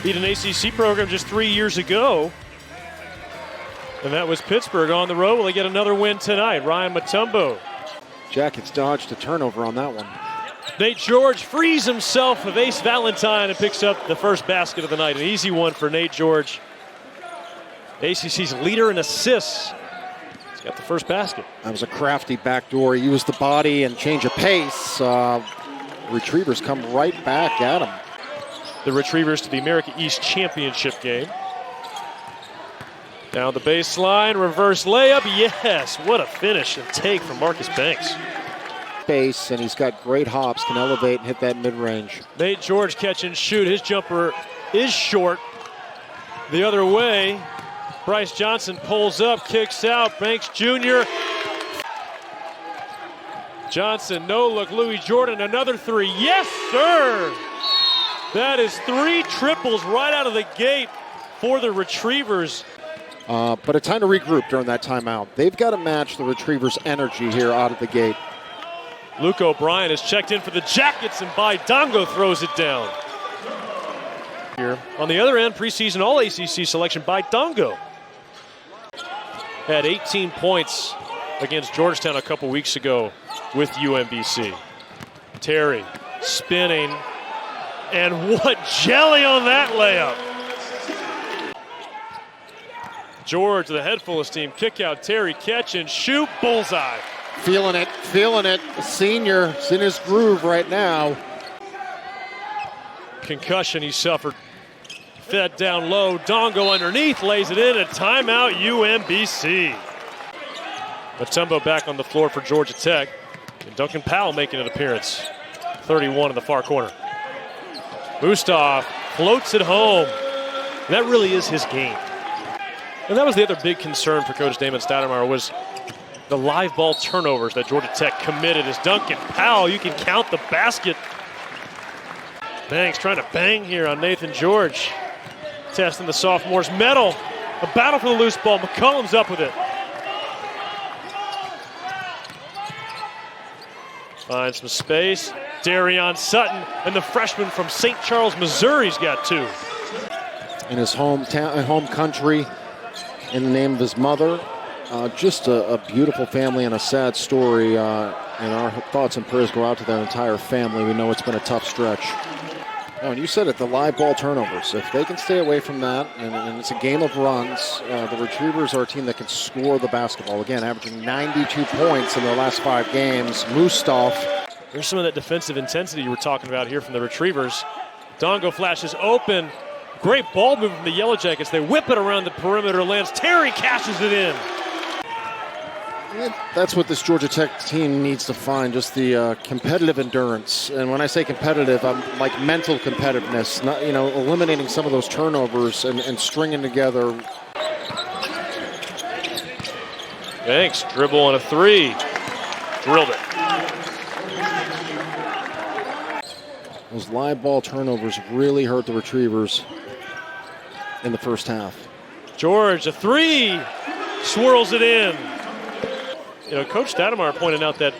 beat an ACC program just 3 years ago. And that was Pittsburgh on the road. Will they get another win tonight? Ryan Mutombo. Jackets dodged a turnover on that one. Nate George frees himself of Ace Valentine and picks up the first basket of the night. An easy one for Nate George. ACC's leader in assists. He's got the first basket. That was a crafty backdoor. He used the body and change of pace. Retrievers come right back at him. The Retrievers to the America East Championship game. Down the baseline, reverse layup. Yes, what a finish and take from Marcus Banks. Base, and he's got great hops, can elevate and hit that mid-range. Nate George catch and shoot. His jumper is short. The other way, Bryce Johnson pulls up, kicks out. Banks Jr. Johnson, no look. Louis Jordan, another three. Yes, sir! That is 3 triples right out of the gate for the Retrievers. But a time to regroup during that timeout. They've got to match the Retrievers' energy here out of the gate. Luke O'Brien has checked in for the Jackets, and Baye Ndongo throws it down. Here on the other end, preseason All-ACC selection Baye Ndongo had 18 points against Georgetown a couple weeks ago with UMBC. Terry spinning, and what jelly on that layup. George, the head full of steam, kick out, Terry catch and shoot, bullseye. Feeling it, feeling it. The senior is in his groove right now. Concussion he suffered. Fed down low, Ndongo underneath, lays it in, a timeout UMBC. Mutombo back on the floor for Georgia Tech. And Duncan Powell making an appearance. 31 in the far corner. Mustaf floats it home. And that really is his game. And that was the other big concern for Coach Damon Stoudamire was the live ball turnovers that Georgia Tech committed. As Duncan Powell, you can count the basket. Banks trying to bang here on Naithan George. Testing the sophomore's mettle. A battle for the loose ball. McCollum's up with it. Finds some space. Darion Sutton, and the freshman from St. Charles, Missouri's got 2. In his home country, in the name of his mother. Just a beautiful family and a sad story. And our thoughts and prayers go out to their entire family. We know it's been a tough stretch. Oh, and you said it, the live ball turnovers. If they can stay away from that, and it's a game of runs, the Retrievers are a team that can score the basketball. Again, averaging 92 points in their last 5 games. Mustaf. There's some of that defensive intensity you were talking about here from the Retrievers. Ndongo flashes open. Great ball movement from the Yellow Jackets. They whip it around the perimeter. Lands. Terry cashes it in. That's what this Georgia Tech team needs to find, just the competitive endurance. And when I say competitive, I'm like mental competitiveness, not, eliminating some of those turnovers and stringing together. Banks, dribble on a 3. Drilled it. Those live ball turnovers really hurt the Retrievers in the first half. George, a 3. Swirls it in. Coach Stoudamire pointed out that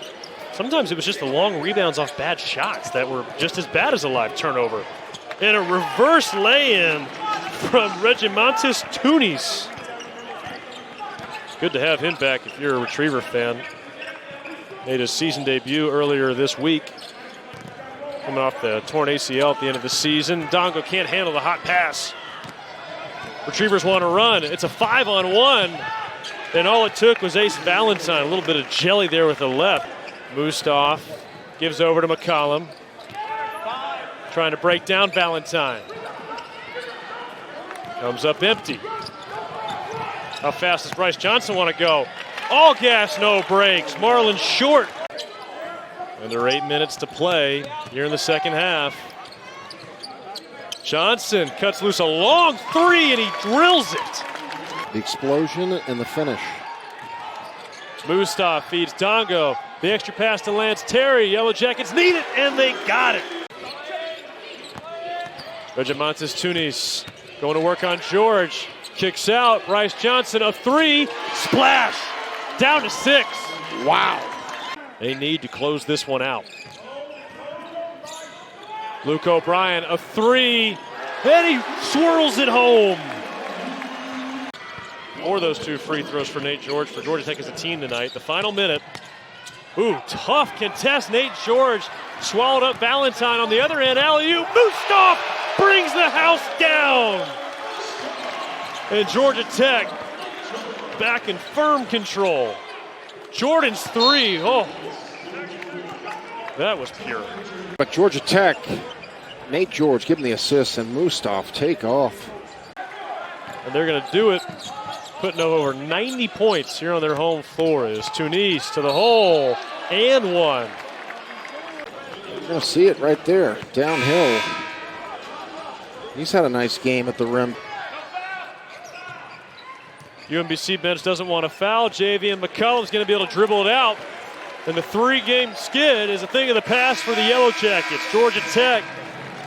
sometimes it was just the long rebounds off bad shots that were just as bad as a live turnover. And a reverse lay-in from Regimantis Tunis. Good to have him back if you're a Retriever fan. Made his season debut earlier this week. Coming off the torn ACL at the end of the season. Ndongo can't handle the hot pass. Retrievers want to run. It's a 5-on-1. And all it took was Ace Valentine. A little bit of jelly there with the left. Mustaf gives over to McCollum. Trying to break down Valentine. Comes up empty. How fast does Bryce Johnson want to go? All gas, no brakes. Marlon short. Under 8 minutes to play here in the second half. Johnson cuts loose a long 3 and he drills it. The explosion and the finish. Mustaf feeds Ndongo. The extra pass to Lance Terry. Yellow Jackets need it, and they got it. Regimantis Tunis going to work on George. Kicks out. Bryce Johnson, a 3. Splash. Down to 6. Wow. They need to close this one out. Luke O'Brien, a 3. and he swirls it home. Or those 2 free throws for Nate George for Georgia Tech as a team tonight. The final minute. Ooh, tough contest. Nate George swallowed up Valentine on the other end. Alley-oop. Mustaf brings the house down. And Georgia Tech back in firm control. Jordan's 3. Oh, that was pure. But Georgia Tech, Nate George giving the assist and Mustaf take off. And they're going to do it, putting up over 90 points here on their home floor. Is Tunis to the hole and 1. You're going to see it right there, downhill. He's had a nice game at the rim. UMBC bench doesn't want to foul. Jaeden McCullum's going to be able to dribble it out. And the 3-game skid is a thing of the past for the Yellow Jackets. Georgia Tech